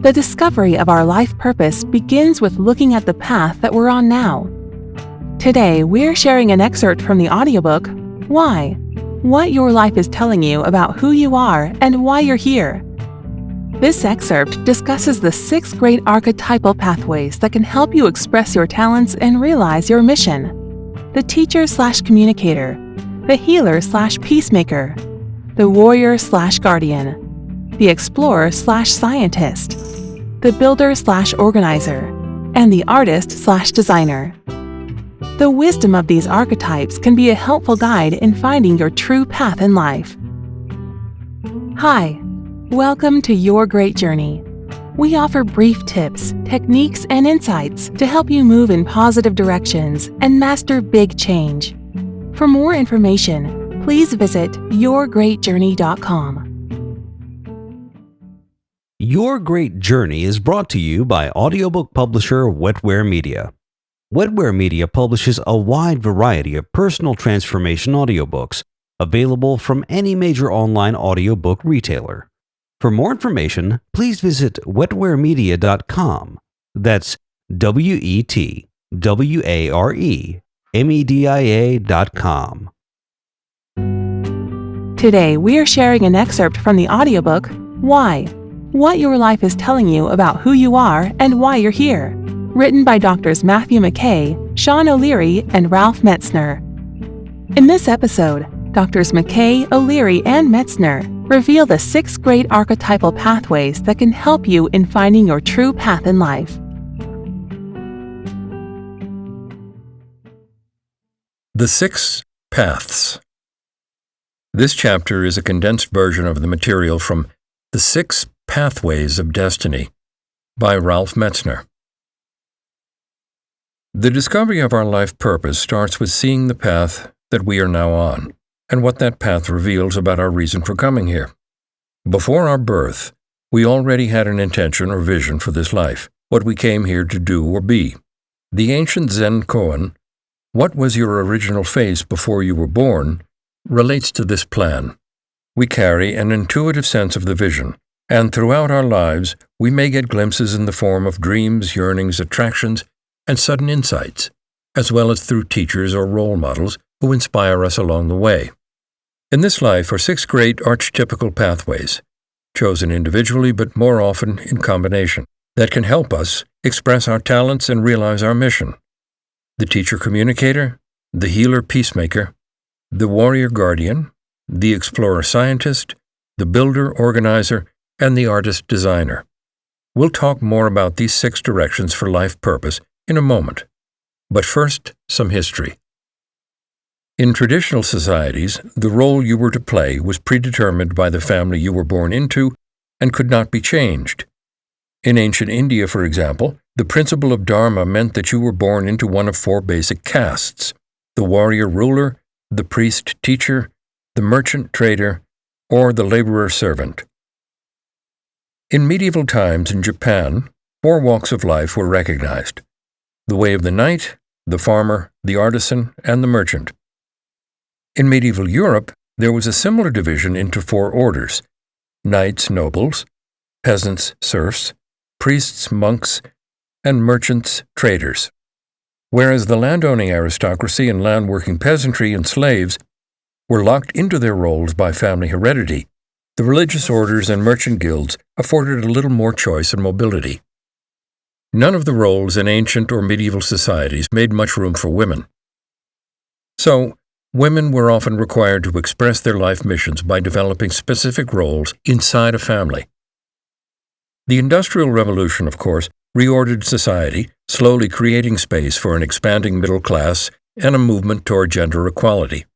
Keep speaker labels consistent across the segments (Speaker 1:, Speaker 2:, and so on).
Speaker 1: The discovery of our life purpose begins with looking at the path that we're on now. Today, we're sharing an excerpt from the audiobook, Why? What your life is telling you about who you are and why you're here. This excerpt discusses the 6 great archetypal pathways that can help you express your talents and realize your mission. The teacher/communicator, the healer/peacemaker, the warrior/guardian, the explorer/scientist, the builder/organizer, and the artist/designer. The wisdom of these archetypes can be a helpful guide in finding your true path in life. Hi, welcome to Your Great Journey. We offer brief tips, techniques, and insights to help you move in positive directions and master big change. For more information, please visit yourgreatjourney.com.
Speaker 2: Your Great Journey is brought to you by audiobook publisher Wetware Media. Wetware Media publishes a wide variety of personal transformation audiobooks available from any major online audiobook retailer. For more information, please visit wetwaremedia.com. That's wetwaremedia.com.
Speaker 1: Today, we are sharing an excerpt from the audiobook, Why? What your life is telling you about who you are and why you're here. Written by Dr.s Matthew McKay, Sean O'Leary, and Ralph Metzner. In this episode, Dr.s McKay, O'Leary, and Metzner reveal the 6 great archetypal pathways that can help you in finding your true path in life.
Speaker 3: The 6 Paths. This chapter is a condensed version of the material from The 6 Pathways of Destiny by Ralph Metzner. The discovery of our life purpose starts with seeing the path that we are now on, and what that path reveals about our reason for coming here. Before our birth, we already had an intention or vision for this life, what we came here to do or be. The ancient Zen koan, "What was your original face before you were born?" relates to this plan. We carry an intuitive sense of the vision, and throughout our lives, we may get glimpses in the form of dreams, yearnings, attractions, and sudden insights, as well as through teachers or role models who inspire us along the way. In this life are 6 great archetypal pathways, chosen individually but more often in combination, that can help us express our talents and realize our mission. The teacher-communicator, the healer-peacemaker, the warrior-guardian, the explorer-scientist, the builder-organizer, and the artist-designer. We'll talk more about these 6 directions for life purpose in a moment. But first, some history. In traditional societies, the role you were to play was predetermined by the family you were born into and could not be changed. In ancient India, for example, the principle of dharma meant that you were born into one of 4 basic castes: the warrior-ruler, the priest-teacher, the merchant-trader, or the laborer-servant. In medieval times in Japan, 4 walks of life were recognized: the way of the knight, the farmer, the artisan, and the merchant. In medieval Europe, there was a similar division into 4 orders: knights, nobles; peasants, serfs; priests, monks; and merchants, traders. Whereas the landowning aristocracy and land-working peasantry and slaves were locked into their roles by family heredity, the religious orders and merchant guilds afforded a little more choice and mobility. None of the roles in ancient or medieval societies made much room for women. So, women were often required to express their life missions by developing specific roles inside a family. The Industrial Revolution, of course, reordered society, slowly creating space for an expanding middle class and a movement toward gender equality.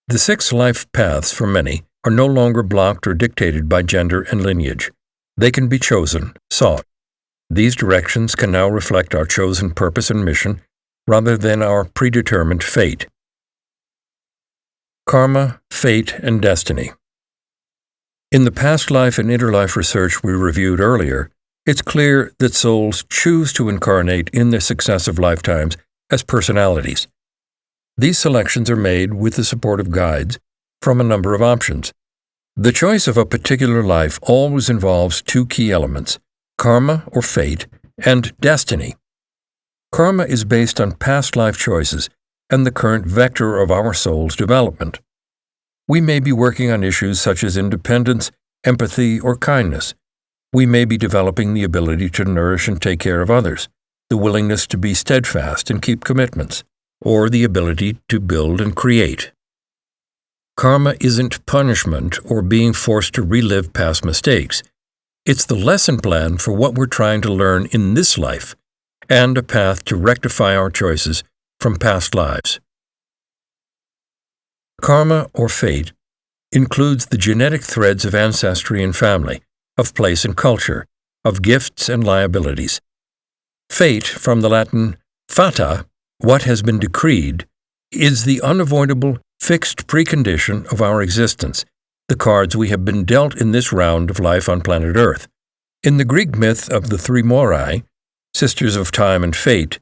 Speaker 3: The 6 life paths, for many, are no longer blocked or dictated by gender and lineage. They can be chosen, sought. These directions can now reflect our chosen purpose and mission rather than our predetermined fate. Karma, Fate, and Destiny. In the past life and interlife research we reviewed earlier, it's clear that souls choose to incarnate in their successive lifetimes as personalities. These selections are made with the support of guides from a number of options. The choice of a particular life always involves 2 key elements: karma or fate, and destiny. Karma is based on past life choices and the current vector of our soul's development. We may be working on issues such as independence, empathy, or kindness. We may be developing the ability to nourish and take care of others, the willingness to be steadfast and keep commitments, or the ability to build and create. Karma isn't punishment or being forced to relive past mistakes. It's the lesson plan for what we're trying to learn in this life, and a path to rectify our choices from past lives. Karma, or fate, includes the genetic threads of ancestry and family, of place and culture, of gifts and liabilities. Fate, from the Latin fata, what has been decreed, is the unavoidable, fixed precondition of our existence, the cards we have been dealt in this round of life on planet Earth. In the Greek myth of the three Moirai, sisters of time and fate,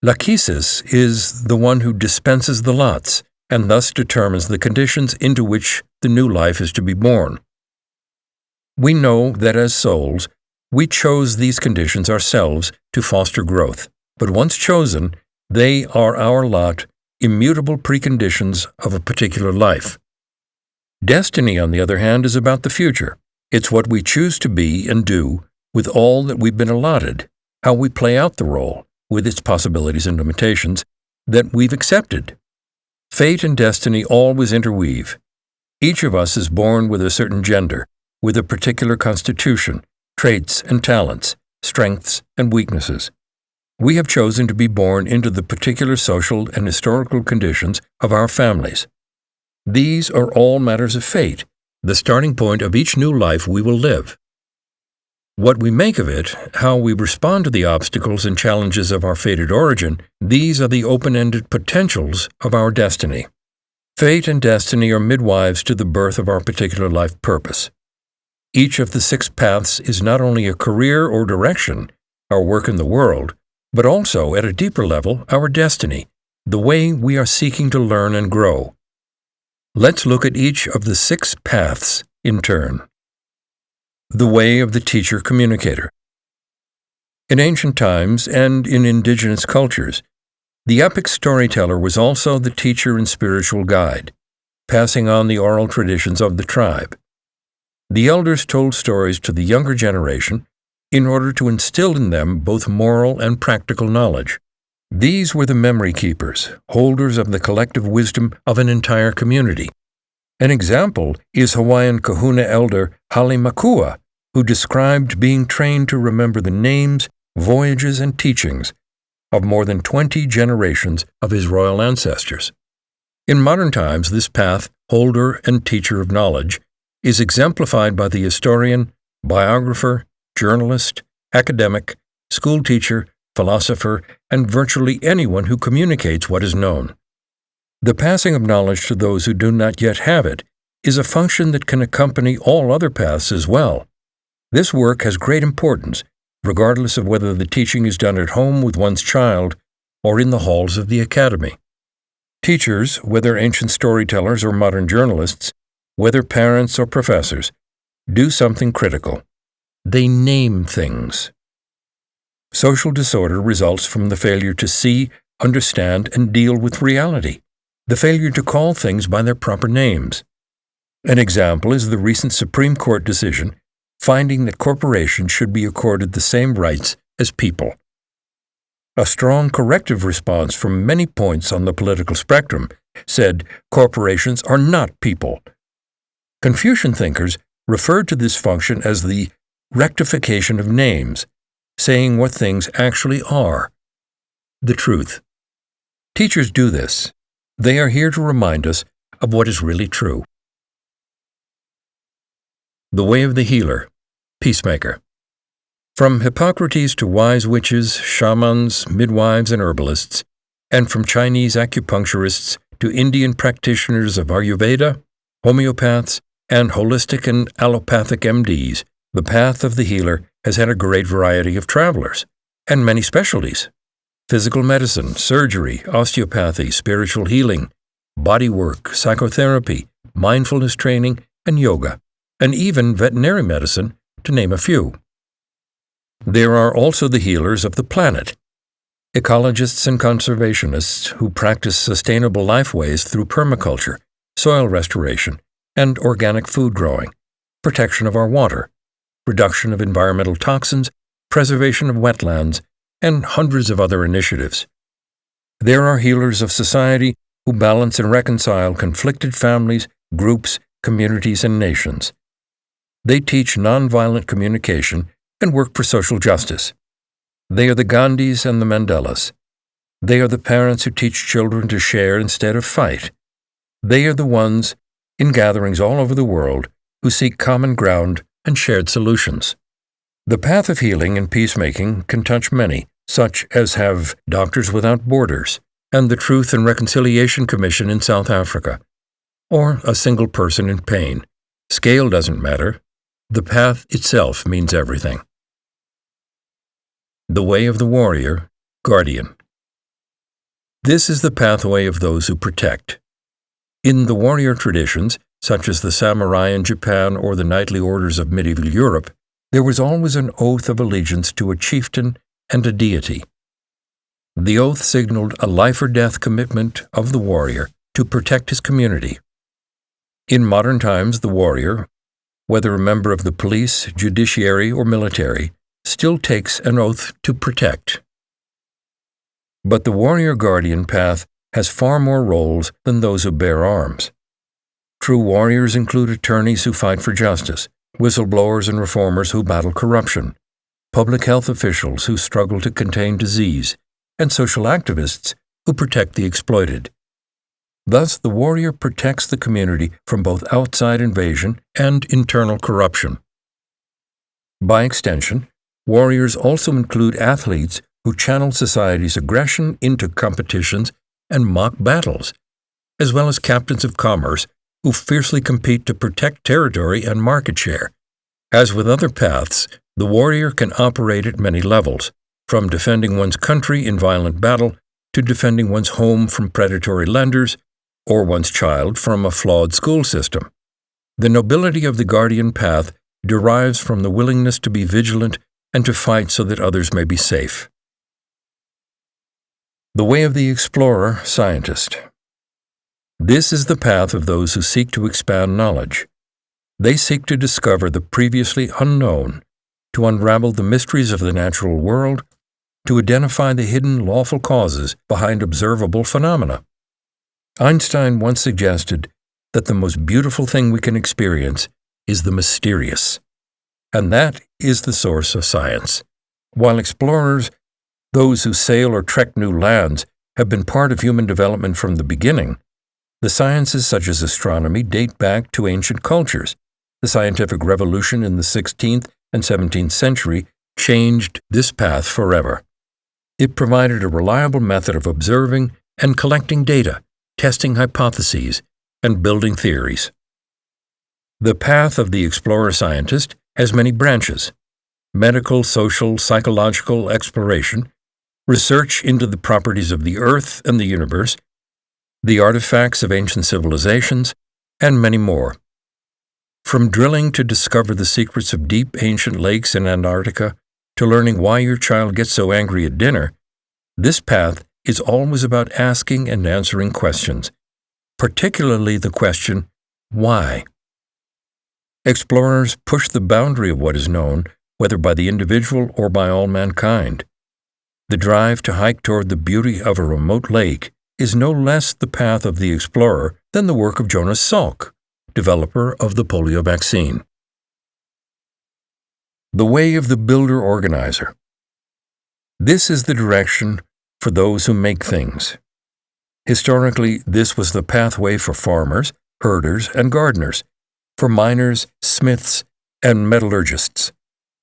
Speaker 3: Lachesis is the one who dispenses the lots, and thus determines the conditions into which the new life is to be born. We know that as souls, we chose these conditions ourselves to foster growth, but once chosen, they are our lot, immutable preconditions of a particular life. Destiny, on the other hand, is about the future. It's what we choose to be and do with all that we've been allotted, how we play out the role, with its possibilities and limitations, that we've accepted. Fate and destiny always interweave. Each of us is born with a certain gender, with a particular constitution, traits and talents, strengths and weaknesses. We have chosen to be born into the particular social and historical conditions of our families. These are all matters of fate, the starting point of each new life we will live. What we make of it, how we respond to the obstacles and challenges of our fated origin, these are the open-ended potentials of our destiny. Fate and destiny are midwives to the birth of our particular life purpose. Each of the 6 paths is not only a career or direction, our work in the world, but also, at a deeper level, our destiny, the way we are seeking to learn and grow. Let's look at each of the 6 paths in turn. The way of the teacher-communicator. In ancient times and in indigenous cultures, the epic storyteller was also the teacher and spiritual guide, passing on the oral traditions of the tribe. The elders told stories to the younger generation in order to instill in them both moral and practical knowledge. These were the memory keepers, holders of the collective wisdom of an entire community. An example is Hawaiian kahuna elder Hale Makua, who described being trained to remember the names, voyages, and teachings of more than 20 generations of his royal ancestors. In modern times, this path, holder and teacher of knowledge, is exemplified by the historian, biographer, journalist, academic, school teacher, philosopher, and virtually anyone who communicates what is known. The passing of knowledge to those who do not yet have it is a function that can accompany all other paths as well. This work has great importance, regardless of whether the teaching is done at home with one's child or in the halls of the academy. Teachers, whether ancient storytellers or modern journalists, whether parents or professors, do something critical. They name things. Social disorder results from the failure to see, understand, and deal with reality, the failure to call things by their proper names. An example is the recent Supreme Court decision finding that corporations should be accorded the same rights as people. A strong corrective response from many points on the political spectrum said corporations are not people. Confucian thinkers referred to this function as the rectification of names, saying what things actually are. The truth. Teachers do this. They are here to remind us of what is really true. The way of the healer, peacemaker. From Hippocrates to wise witches, shamans, midwives, and herbalists, and from Chinese acupuncturists to Indian practitioners of Ayurveda, homeopaths, and holistic and allopathic MDs, the path of the healer has had a great variety of travelers and many specialties: physical medicine, surgery, osteopathy, spiritual healing, bodywork, psychotherapy, mindfulness training, and yoga, and even veterinary medicine, to name a few. There are also the healers of the planet, ecologists and conservationists who practice sustainable lifeways through permaculture, soil restoration, and organic food growing, protection of our water, reduction of environmental toxins, preservation of wetlands, and hundreds of other initiatives. There are healers of society who balance and reconcile conflicted families, groups, communities, and nations. They teach nonviolent communication and work for social justice. They are the Gandhis and the Mandelas. They are the parents who teach children to share instead of fight. They are the ones, in gatherings all over the world, who seek common ground and shared solutions. The path of healing and peacemaking can touch many, such as have Doctors Without Borders and the Truth and Reconciliation Commission in South Africa, or a single person in pain. Scale doesn't matter. The path itself means everything. The Way of the Warrior, Guardian. This is the pathway of those who protect. In the warrior traditions, such as the samurai in Japan or the knightly orders of medieval Europe, there was always an oath of allegiance to a chieftain and a deity. The oath signaled a life-or-death commitment of the warrior to protect his community. In modern times, the warrior, whether a member of the police, judiciary, or military, still takes an oath to protect. But the warrior guardian path has far more roles than those who bear arms. True warriors include attorneys who fight for justice, whistleblowers and reformers who battle corruption, public health officials who struggle to contain disease, and social activists who protect the exploited. Thus, the warrior protects the community from both outside invasion and internal corruption. By extension, warriors also include athletes who channel society's aggression into competitions and mock battles, as well as captains of commerce who fiercely compete to protect territory and market share. As with other paths, the warrior can operate at many levels, from defending one's country in violent battle to defending one's home from predatory lenders or one's child from a flawed school system. The nobility of the guardian path derives from the willingness to be vigilant and to fight so that others may be safe. The Way of the Explorer, Scientist. This is the path of those who seek to expand knowledge. They seek to discover the previously unknown, to unravel the mysteries of the natural world, to identify the hidden lawful causes behind observable phenomena. Einstein once suggested that the most beautiful thing we can experience is the mysterious, and that is the source of science. While explorers, those who sail or trek new lands, have been part of human development from the beginning, the sciences such as astronomy date back to ancient cultures. The scientific revolution in the 16th and 17th century changed this path forever. It provided a reliable method of observing and collecting data, testing hypotheses, and building theories. The path of the explorer-scientist has many branches: medical, social, psychological exploration, research into the properties of the Earth and the universe, the artifacts of ancient civilizations, and many more. From drilling to discover the secrets of deep ancient lakes in Antarctica to learning why your child gets so angry at dinner, this path is always about asking and answering questions, particularly the question, why? Explorers push the boundary of what is known, whether by the individual or by all mankind. The drive to hike toward the beauty of a remote lake is no less the path of the explorer than the work of Jonas Salk, developer of the polio vaccine. The Way of the Builder-Organizer. This is the direction for those who make things. Historically, this was the pathway for farmers, herders, and gardeners, for miners, smiths, and metallurgists,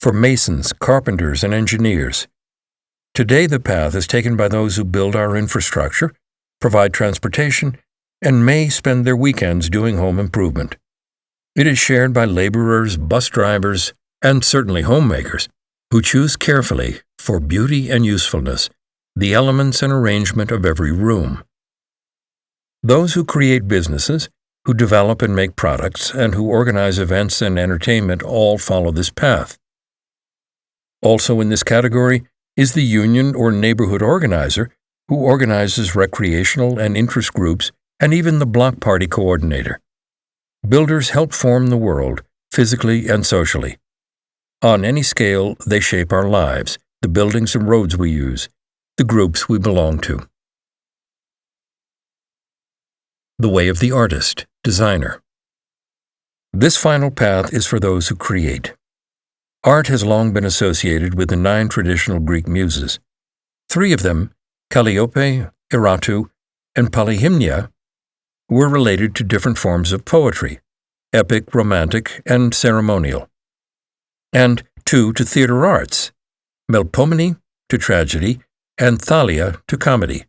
Speaker 3: for masons, carpenters, and engineers. Today, the path is taken by those who build our infrastructure, provide transportation, and may spend their weekends doing home improvement. It is shared by laborers, bus drivers, and certainly homemakers, who choose carefully, for beauty and usefulness, the elements and arrangement of every room. Those who create businesses, who develop and make products, and who organize events and entertainment all follow this path. Also in this category is the union or neighborhood organizer who organizes recreational and interest groups, and even the block party coordinator. Builders help form the world, physically and socially. On any scale, they shape our lives, the buildings and roads we use, the groups we belong to. The way of the artist, designer. This final path is for those who create. Art has long been associated with the 9 traditional Greek muses. 3 of them, Calliope, Erato, and Polyhymnia, were related to different forms of poetry, epic, romantic, and ceremonial. And 2 to theater arts, Melpomene to tragedy, and Thalia to comedy.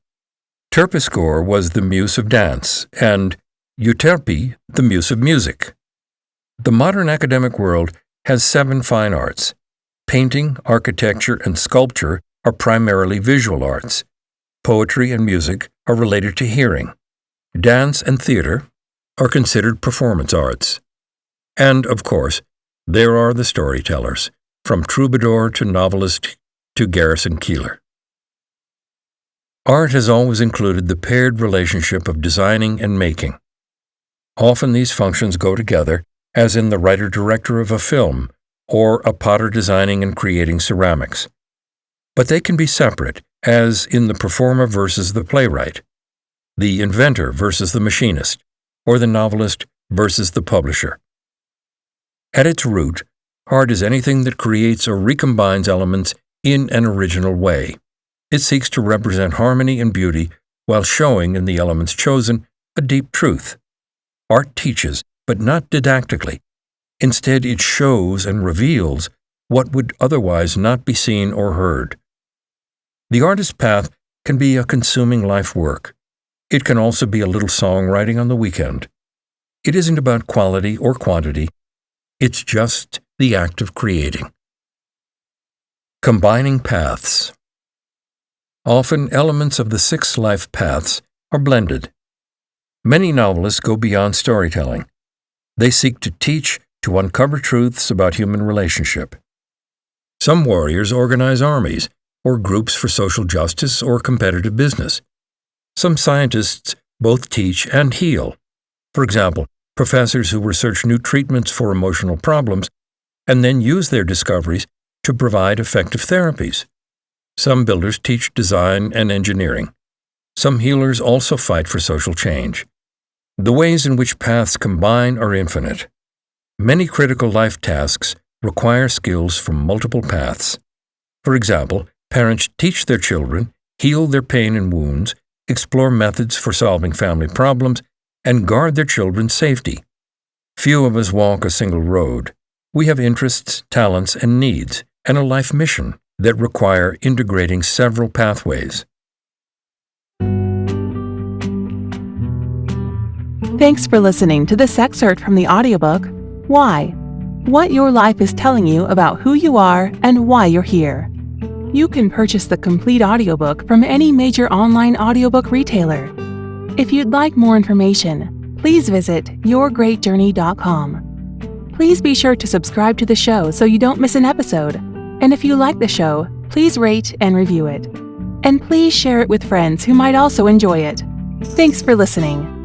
Speaker 3: Terpsichore was the muse of dance, and Euterpe the muse of music. The modern academic world has 7 fine arts. Painting, architecture, and sculpture are primarily visual arts. Poetry and music are related to hearing. Dance and theater are considered performance arts. And, of course, there are the storytellers, from troubadour to novelist to Garrison Keillor. Art has always included the paired relationship of designing and making. Often these functions go together, as in the writer-director of a film, or a potter designing and creating ceramics. But they can be separate, as in the performer versus the playwright, the inventor versus the machinist, or the novelist versus the publisher. At its root, art is anything that creates or recombines elements in an original way. It seeks to represent harmony and beauty while showing in the elements chosen a deep truth. Art teaches, but not didactically. Instead, it shows and reveals what would otherwise not be seen or heard. The artist's path can be a consuming life work. It can also be a little songwriting on the weekend. It isn't about quality or quantity. It's just the act of creating. Combining paths. Often, elements of the 6 life paths are blended. Many novelists go beyond storytelling. They seek to teach, to uncover truths about human relationship. Some warriors organize armies, or groups for social justice or competitive business. Some scientists both teach and heal. For example, professors who research new treatments for emotional problems and then use their discoveries to provide effective therapies. Some builders teach design and engineering. Some healers also fight for social change. The ways in which paths combine are infinite. Many critical life tasks require skills from multiple paths. For example, parents teach their children, heal their pain and wounds, explore methods for solving family problems, and guard their children's safety. Few of us walk a single road. We have interests, talents, and needs, and a life mission that require integrating several pathways.
Speaker 1: Thanks for listening to this excerpt from the audiobook, Why? What Your Life is Telling You About Who You Are and Why You're Here. You can purchase the complete audiobook from any major online audiobook retailer. If you'd like more information, please visit yourgreatjourney.com. Please be sure to subscribe to the show so you don't miss an episode. And if you like the show, please rate and review it. And please share it with friends who might also enjoy it. Thanks for listening.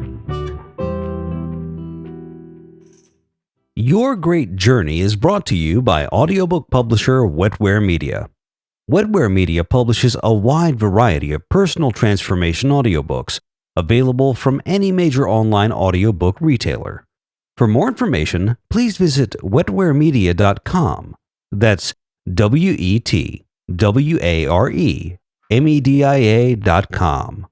Speaker 2: Your Great Journey is brought to you by audiobook publisher Wetware Media. Wetware Media publishes a wide variety of personal transformation audiobooks available from any major online audiobook retailer. For more information, please visit wetwaremedia.com. That's WETWAREMEDIA.com.